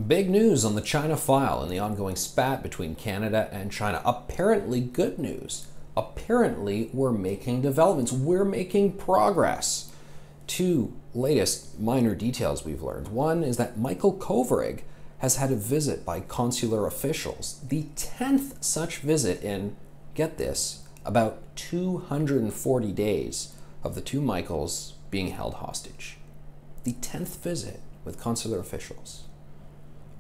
Big news on the China file and the ongoing spat between Canada and China. Apparently good news. Apparently we're making developments. We're making progress. Two latest minor details we've learned. One is that Michael Kovrig has had a visit by consular officials. The 10th such visit in, get this, about 240 days of the two Michaels being held hostage. The 10th visit with consular officials.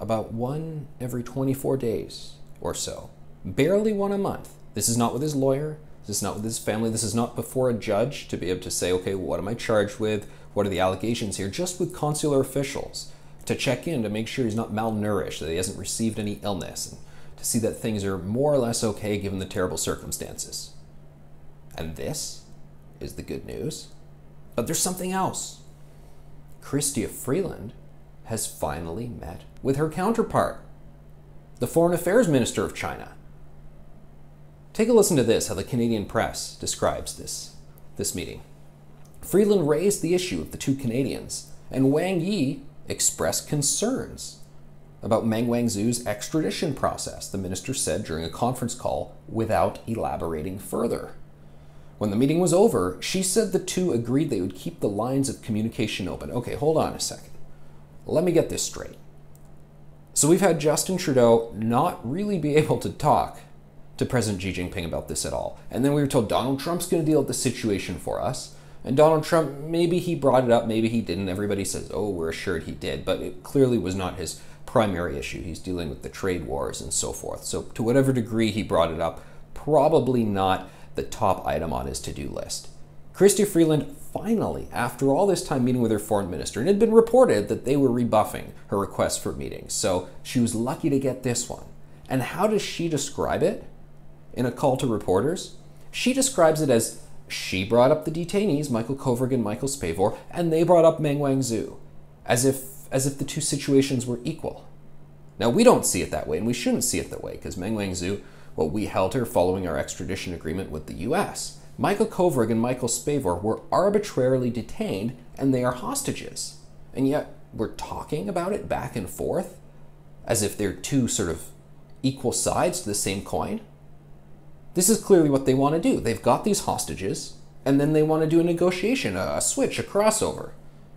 About one every 24 days or so. Barely one a month. This is not with his lawyer. This is not with his family. This is not before a judge to be able to say, okay, what am I charged with? What are the allegations here? Just with consular officials to check in to make sure he's not malnourished, that he hasn't received any illness, and to see that things are more or less okay given the terrible circumstances. And this is the good news. But there's something else. Chrystia Freeland has finally met with her counterpart, the Foreign Affairs Minister of China. Take a listen to this, how the Canadian press describes this meeting. Freeland raised the issue of the two Canadians, and Wang Yi expressed concerns about Meng Wanzhou's extradition process, the minister said during a conference call without elaborating further. When the meeting was over, she said the two agreed they would keep the lines of communication open. Okay, hold on a second. Let me get this straight. So we've had Justin Trudeau not really be able to talk to President Xi Jinping about this at all. And then we were told Donald Trump's going to deal with the situation for us. And Donald Trump, maybe he brought it up, maybe he didn't. Everybody says, oh, we're assured he did. But it clearly was not his primary issue. He's dealing with the trade wars and so forth. So to whatever degree he brought it up, probably not the top item on his to-do list. Chrystia Freeland finally, after all this time meeting with her foreign minister, and it had been reported that they were rebuffing her request for meetings. So she was lucky to get this one. And how does she describe it in a call to reporters? She describes it as she brought up the detainees, Michael Kovrig and Michael Spavor, and they brought up Meng Wanzhou, as if the two situations were equal. Now, we don't see it that way, and we shouldn't see it that way, because Meng Wanzhou, well, we held her following our extradition agreement with the US. Michael Kovrig and Michael Spavor were arbitrarily detained, and they are hostages. And yet, we're talking about it back and forth, as if they're two sort of equal sides to the same coin. This is clearly what they want to do. They've got these hostages, and then they want to do a negotiation, a switch, a crossover.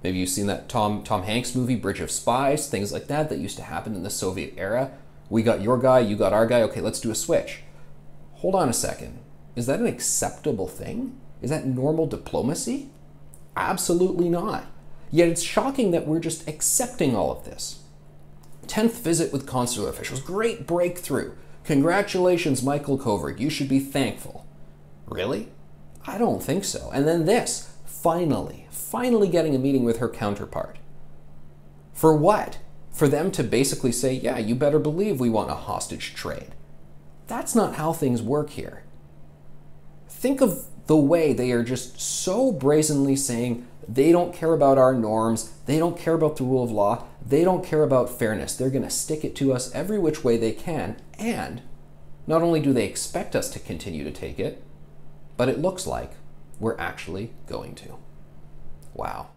Maybe you've seen that Tom Hanks movie, Bridge of Spies, things like that used to happen in the Soviet era. We got your guy, you got our guy, okay, let's do a switch. Hold on a second. Is that an acceptable thing? Is that normal diplomacy? Absolutely not. Yet it's shocking that we're just accepting all of this. 10th visit with consular officials, great breakthrough. Congratulations, Michael Kovrig, you should be thankful. Really? I don't think so. And then this, finally getting a meeting with her counterpart. For what? For them to basically say, yeah, you better believe we want a hostage trade. That's not how things work here. Think of the way they are just so brazenly saying they don't care about our norms, they don't care about the rule of law, they don't care about fairness. They're going to stick it to us every which way they can, and not only do they expect us to continue to take it, but it looks like we're actually going to. Wow.